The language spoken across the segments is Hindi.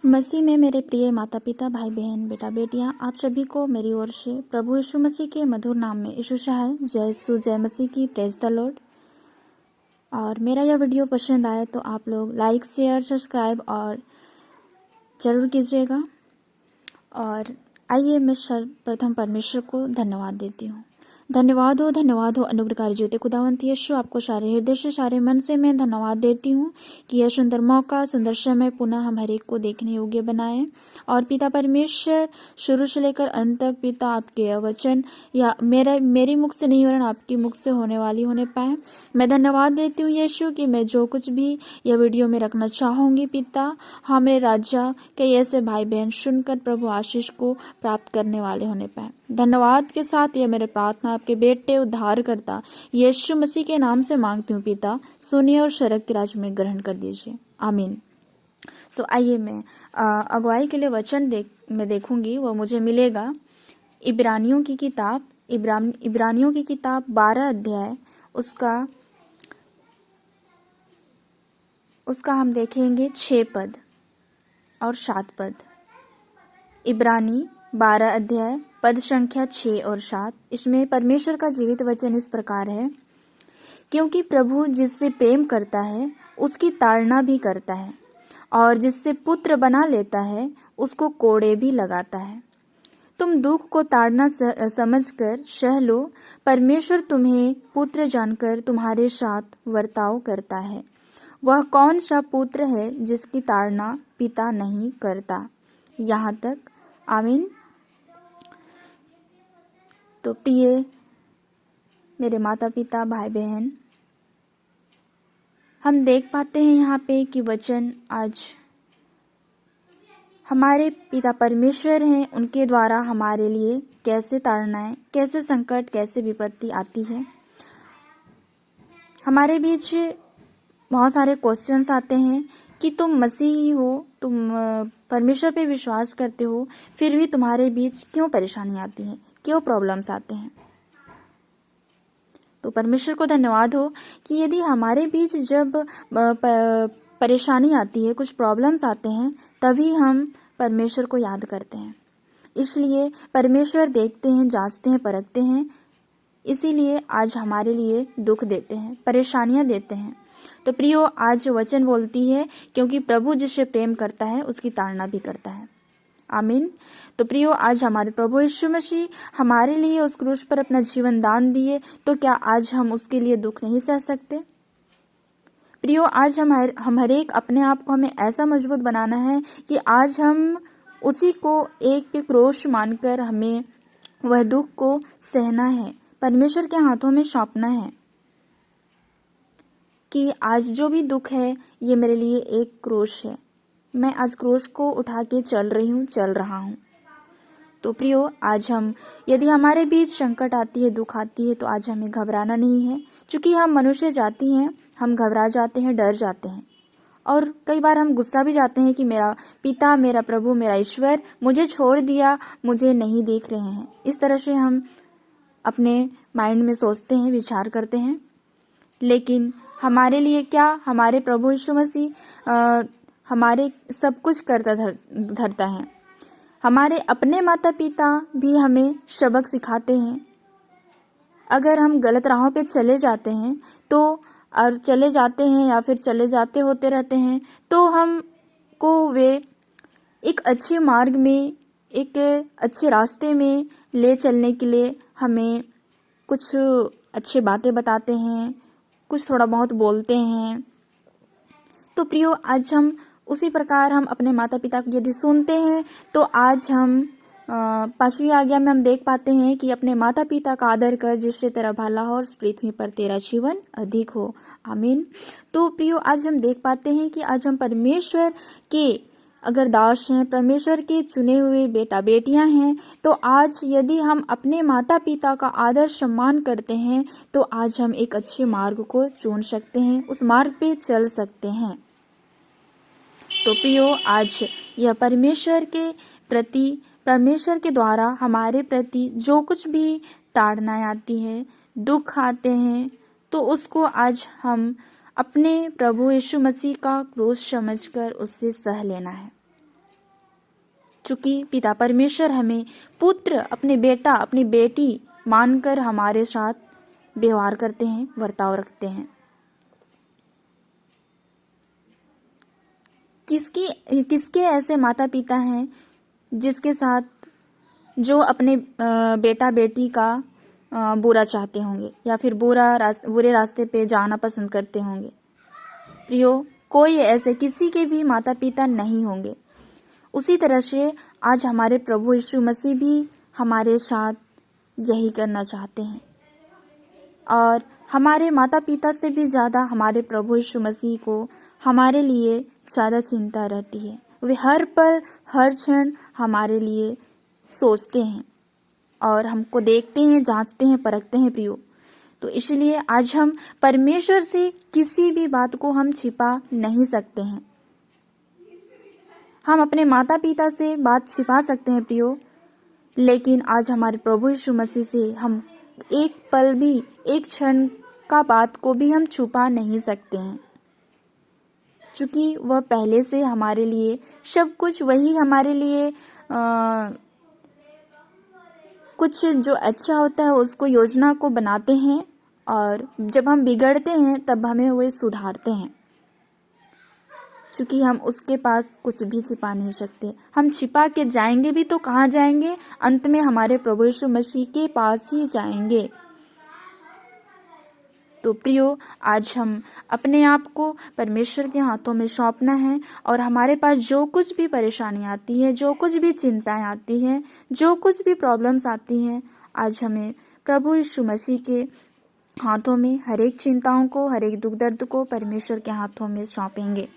मसीह में मेरे प्रिय माता पिता, भाई बहन, बेटा बेटियां, आप सभी को मेरी ओर से प्रभु यीशु मसीह के मधुर नाम में यीशु है जय यीशु जय मसीह की प्रेज द लॉर्ड। और मेरा यह वीडियो पसंद आए तो आप लोग लाइक शेयर सब्सक्राइब और ज़रूर कीजिएगा। और आइए मैं सर्वप्रथम परमेश्वर को धन्यवाद देती हूँ। धन्यवाद हो अनुग्रहकारी ज्योति खुदावंत यीशु, आपको सारे हृदय से सारे मन से मैं धन्यवाद देती हूँ कि यह सुंदर मौका सुंदर समय पुनः हम हर एक को देखने योग्य बनाए। और पिता परमेश्वर, शुरू से लेकर अंत तक पिता आपके वचन या मेरी मुख से नहीं वरन आपकी मुख से होने पाए। मैं धन्यवाद देती हूँ यीशु कि मैं जो कुछ भी यह वीडियो में रखना चाहूँगी पिता, हमारे राजा के ऐसे भाई बहन सुनकर प्रभु आशीष को प्राप्त करने वाले होने पाए। धन्यवाद के साथ यह मेरे प्रार्थना आपके बेटे उद्धार करता यीशु मसीह के नाम से मांगती हूँ पिता, सुनिए और स्वर्ग के राज्य में ग्रहण कर दीजिए, आमीन। आइए मैं अगुवाई के लिए वचन मैं देखूंगी, वो मुझे मिलेगा इब्रानियों की किताब 12 अध्याय उसका हम देखेंगे 6 पद और 7 पद। इब्रानी 12 अध्याय पद संख्या 6 और 7। इसमें परमेश्वर का जीवित वचन इस प्रकार है, क्योंकि प्रभु जिससे प्रेम करता है उसकी ताड़ना भी करता है, और जिससे पुत्र बना लेता है उसको कोड़े भी लगाता है। तुम दुख को ताड़ना समझकर सह लो, परमेश्वर तुम्हें पुत्र जानकर तुम्हारे साथ वर्ताव करता है। वह कौन सा पुत्र है जिसकी ताड़ना पिता नहीं करता। यहाँ तक, आमीन। तो प्रिय मेरे माता पिता, भाई बहन, हम देख पाते हैं यहाँ पे कि वचन आज हमारे पिता परमेश्वर हैं, उनके द्वारा हमारे लिए कैसे ताड़नाएं, कैसे संकट, कैसे विपत्ति आती है। हमारे बीच बहुत सारे क्वेश्चंस आते हैं कि तुम मसीही हो, तुम परमेश्वर पे विश्वास करते हो, फिर भी तुम्हारे बीच क्यों परेशानी आती है, क्यों प्रॉब्लम्स आते हैं। तो परमेश्वर को धन्यवाद हो कि यदि हमारे बीच जब परेशानी आती है, कुछ प्रॉब्लम्स आते हैं, तभी हम परमेश्वर को याद करते हैं। इसलिए परमेश्वर देखते हैं, जांचते हैं, परखते हैं, इसीलिए आज हमारे लिए दुख देते हैं, परेशानियां देते हैं। तो प्रियो, आज वचन बोलती है, क्योंकि प्रभु जिससे प्रेम करता है उसकी ताड़ना भी करता है, आमीन। तो प्रियो, आज हमारे प्रभु यीशु मसीह हमारे लिए उस क्रूस पर अपना जीवन दान दिए, तो क्या आज हम उसके लिए दुख नहीं सह सकते। प्रियो, आज हम हर एक अपने आप को हमें ऐसा मजबूत बनाना है कि आज हम उसी को एक क्रूस मानकर हमें वह दुख को सहना है, परमेश्वर के हाथों में सौंपना है कि आज जो भी दुख है ये मेरे लिए एक क्रूस है, मैं आज क्रूस को उठा के चल रहा हूँ। तो प्रियो, आज यदि हमारे बीच संकट आती है, दुख आती है, तो आज हमें घबराना नहीं है, क्योंकि हम मनुष्य जाति हैं, हम घबरा जाते हैं, डर जाते हैं, और कई बार हम गुस्सा भी जाते हैं कि मेरा पिता, मेरा प्रभु, मेरा ईश्वर मुझे छोड़ दिया, मुझे नहीं देख रहे हैं। इस तरह से हम अपने माइंड में सोचते हैं, विचार करते हैं। लेकिन हमारे लिए क्या, हमारे प्रभु यीशु मसीह हमारे सब कुछ करता धरता है। हमारे अपने माता पिता भी हमें सबक सिखाते हैं। अगर हम गलत राहों पे चले जाते हैं या फिर चले जाते होते रहते हैं, तो हमको वे एक अच्छे मार्ग में, एक अच्छे रास्ते में ले चलने के लिए हमें कुछ अच्छी बातें बताते हैं, कुछ थोड़ा बहुत बोलते हैं। तो प्रियो, आज हम उसी प्रकार हम अपने माता पिता को यदि सुनते हैं, तो आज हम 5वीं आज्ञा में हम देख पाते हैं कि अपने माता पिता का आदर कर, जिससे तेरा भला हो और इस पृथ्वी पर तेरा जीवन अधिक हो, आमीन। तो प्रियो, आज हम देख पाते हैं कि आज हम परमेश्वर के अगर दास हैं, परमेश्वर के चुने हुए बेटा बेटियां हैं, तो आज यदि हम अपने माता पिता का आदर सम्मान करते हैं, तो आज हम एक अच्छे मार्ग को चुन सकते हैं, उस मार्ग पे चल सकते हैं। तो प्रियो, आज यह परमेश्वर के द्वारा हमारे प्रति जो कुछ भी ताड़नाएं आती है, दुख आते हैं, तो उसको आज हम अपने प्रभु यीशु मसीह का क्रूस समझकर उससे सह लेना है। चूँकि पिता परमेश्वर हमें पुत्र, अपने बेटा, अपनी बेटी मानकर हमारे साथ व्यवहार करते हैं, बर्ताव रखते हैं। किसके ऐसे माता पिता हैं जिसके साथ जो अपने बेटा बेटी का बुरा चाहते होंगे या फिर बुरे रास्ते पे जाना पसंद करते होंगे? प्रियो, कोई ऐसे किसी के भी माता पिता नहीं होंगे। उसी तरह से आज हमारे प्रभु यीशु मसीह भी हमारे साथ यही करना चाहते हैं, और हमारे माता पिता से भी ज़्यादा हमारे प्रभु यीशु मसीह को हमारे लिए ज़्यादा चिंता रहती है। वे हर पल हर क्षण हमारे लिए सोचते हैं और हमको देखते हैं, जांचते हैं, परखते हैं प्रियो। तो इसलिए आज हम परमेश्वर से किसी भी बात को हम छिपा नहीं सकते हैं। हम अपने माता पिता से बात छिपा सकते हैं प्रियो, लेकिन आज हमारे प्रभु यीशु मसीह से हम एक पल भी, एक क्षण का बात को भी हम छुपा नहीं सकते हैं, क्योंकि वह पहले से हमारे लिए सब कुछ, वही हमारे लिए कुछ जो अच्छा होता है उसको, योजना को बनाते हैं, और जब हम बिगड़ते हैं तब हमें वे सुधारते हैं। क्योंकि हम उसके पास कुछ भी छिपा नहीं सकते। हम छिपा के जाएंगे भी तो कहाँ जाएंगे? अंत में हमारे प्रभु यीशु मसीह के पास ही जाएंगे। तो प्रियो, आज हम अपने आप को परमेश्वर के हाथों में सौंपना है, और हमारे पास जो कुछ भी परेशानी आती है, जो कुछ भी चिंताएं आती हैं, जो कुछ भी प्रॉब्लम्स आती हैं, आज हमें प्रभु यीशु मसीह के हाथों में हर एक चिंताओं को, हर एक दुख दर्द को परमेश्वर के हाथों में सौंपेंगे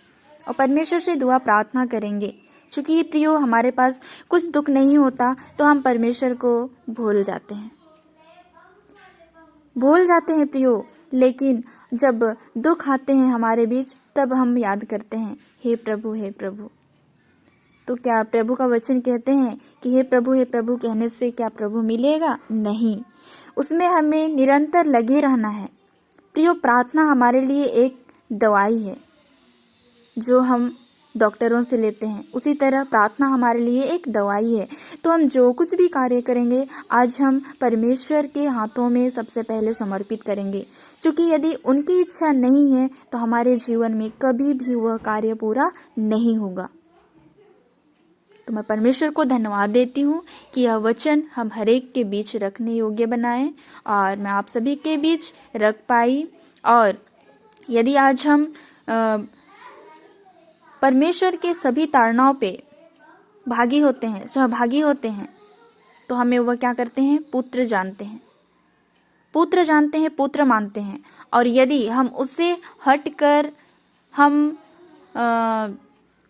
और परमेश्वर से दुआ प्रार्थना करेंगे। क्योंकि प्रियो, हमारे पास कुछ दुख नहीं होता तो हम परमेश्वर को भूल जाते हैं प्रियो, लेकिन जब दुख आते हैं हमारे बीच तब हम याद करते हैं, हे प्रभु, हे प्रभु। तो क्या प्रभु का वचन कहते हैं कि हे प्रभु कहने से क्या प्रभु मिलेगा? नहीं, उसमें हमें निरंतर लगे रहना है प्रियो। प्रार्थना हमारे लिए एक दवाई है जो हम डॉक्टरों से लेते हैं, उसी तरह प्रार्थना हमारे लिए एक दवाई है। तो हम जो कुछ भी कार्य करेंगे आज हम परमेश्वर के हाथों में सबसे पहले समर्पित करेंगे, क्योंकि यदि उनकी इच्छा नहीं है तो हमारे जीवन में कभी भी वह कार्य पूरा नहीं होगा। तो मैं परमेश्वर को धन्यवाद देती हूँ कि यह वचन हम हर एक के बीच रखने योग्य बनाए, और मैं आप सभी के बीच रख पाई। और यदि आज हम परमेश्वर के सभी ताड़नाओं पे भागी होते हैं, सहभागी होते हैं, तो हमें वह क्या करते हैं? पुत्र जानते हैं, पुत्र मानते हैं। और यदि हम उससे हटकर हम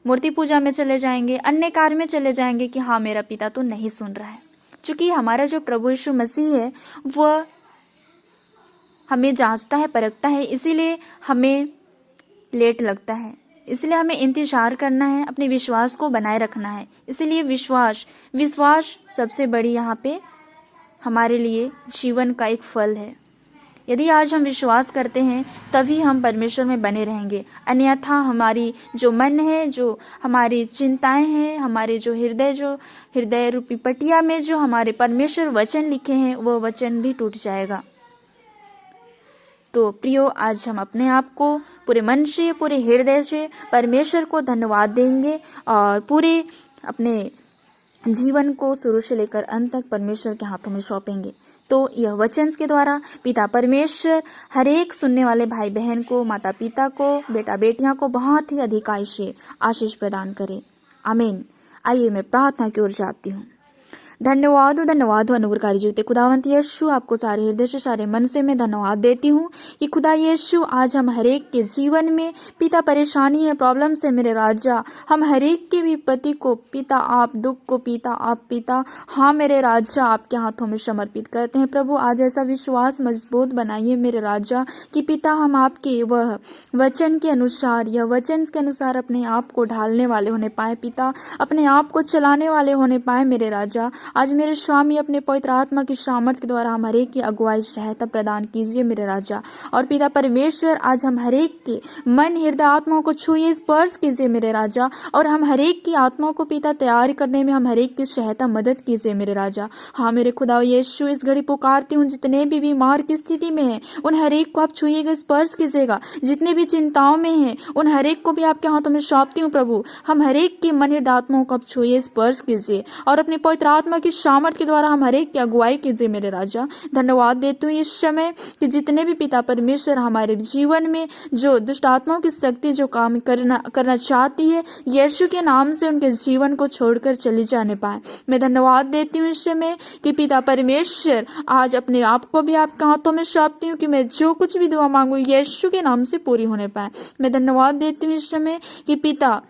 मूर्ति पूजा में चले जाएंगे, अन्य कार्य में चले जाएंगे कि हाँ मेरा पिता तो नहीं सुन रहा है, क्योंकि हमारा जो प्रभु यीशु मसीह है वह हमें जांचता है, परखता है, इसीलिए हमें लेट लगता है, इसलिए हमें इंतजार करना है, अपने विश्वास को बनाए रखना है। इसलिए विश्वास सबसे बड़ी यहाँ पे हमारे लिए जीवन का एक फल है। यदि आज हम विश्वास करते हैं तभी हम परमेश्वर में बने रहेंगे, अन्यथा हमारी जो मन है, जो हमारी चिंताएं हैं, हमारे जो हृदय रूपी पटिया में जो हमारे परमेश्वर वचन लिखे हैं वो वचन भी टूट जाएगा। तो प्रियो, आज हम अपने आप को पूरे मन से, पूरे हृदय से परमेश्वर को धन्यवाद देंगे और पूरे अपने जीवन को शुरू से लेकर अंत तक परमेश्वर के हाथों में सौंपेंगे। तो यह वचन के द्वारा पिता परमेश्वर हर एक सुनने वाले भाई बहन को, माता पिता को, बेटा बेटियां को बहुत ही अधिक आशीष प्रदान करे। आमीन। आइए मैं प्रार्थना की ओर जाती हूँ। धन्यवाद अनुग्रहकारी जीवते खुदावंत यीशु, आपको सारे हृदय से, सारे मन से मैं धन्यवाद देती हूँ कि खुदा यीशु आज हम हरेक के जीवन में पिता परेशानी है, प्रॉब्लम से मेरे राजा, हम हरेक के विपत्ति को पिता आप, दुख को पिता आप, पिता हाँ मेरे राजा आपके हाथों में समर्पित करते हैं। प्रभु आज ऐसा विश्वास मजबूत बनाइए मेरे राजा कि पिता हम आपके वह वचन के अनुसार, यह वचन के अनुसार अपने आप को ढालने वाले होने पाए, पिता अपने आप को चलाने वाले होने पाए मेरे राजा। आज मेरे स्वामी अपने पवित्र आत्मा की सामर्थ के द्वारा हम हरेक की अगुवाई सहायता प्रदान कीजिए मेरे राजा। और पिता परमेश्वर, आज हम हरेक के मन हृदय आत्माओं को छूइए, स्पर्श कीजिए मेरे राजा। और हम हरेक की आत्माओं को पिता तैयार करने में हम हरेक की सहायता मदद कीजिए मेरे राजा। हाँ मेरे खुदा यीशु, इस घड़ी पुकारती हूँ जितने भी बीमार की स्थिति में हैं उन हरेक को आप छूइएगा, स्पर्श कीजिएगा। जितने भी चिंताओं में हैं उन हरेक को भी आपके हाथों में सौंपती हूँ प्रभु। हम हरेक के मन हृदय आत्माओं को आप छूइए, स्पर्श कीजिए और अपने पवित्र आत्मा की सामर्थ के द्वारा हम हरेक की अगुवाई कीजिए मेरे राजा। धन्यवाद देती हूँ इस समय कि जितने भी पिता परमेश्वर हमारे जीवन में जो दुष्ट आत्माओं की शक्ति जो काम करना चाहती है, यीशु के नाम से उनके जीवन को छोड़कर चली जाने पाए। मैं धन्यवाद देती हूँ इस समय कि पिता परमेश्वर आज अपने आप को भी आपके हाथों में सौंपती हूँ कि मैं जो कुछ भी दुआ मांगू यीशु के नाम से पूरी होने पाए। मैं धन्यवाद देती हूँ इस समय कि पिता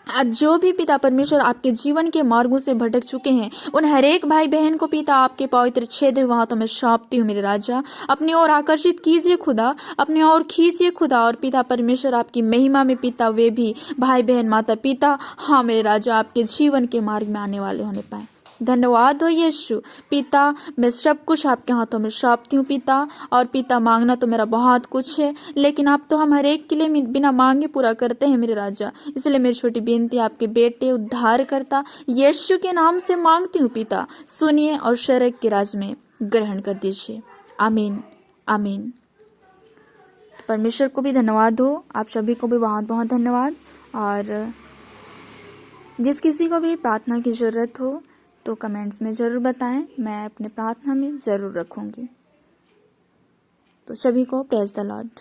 आज जो भी पिता परमेश्वर आपके जीवन के मार्गों से भटक चुके हैं उन हरेक भाई बहन को पिता आपके पवित्र छेदे हुए हाथों में सौंपती हूँ मेरे राजा। अपनी ओर आकर्षित कीजिए खुदा, अपनी ओर खींचिए खुदा। और पिता परमेश्वर आपकी महिमा में पिता वे भी भाई बहन माता पिता, हाँ मेरे राजा, आपके जीवन के मार्ग में आने वाले होने पाए। धन्यवाद हो यीशु। पिता मैं सब कुछ आपके हाथों में सौंपती हूँ पिता। और पिता मांगना तो मेरा बहुत कुछ है, लेकिन आप तो हम हर एक के लिए बिना मांगे पूरा करते हैं मेरे राजा। इसलिए मेरी छोटी बेनती आपके बेटे उद्धार करता यीशु के नाम से मांगती हूँ पिता। सुनिए और स्वर्ग के राज में ग्रहण कर दीजिए। आमीन आमीन। परमेश्वर को भी धन्यवाद हो, आप सभी को भी बहुत बहुत धन्यवाद। और जिस किसी को भी प्रार्थना की जरूरत हो तो कमेंट्स में ज़रूर बताएं, मैं अपने प्रार्थना में ज़रूर रखूंगी। तो सभी को प्रेज द लॉर्ड।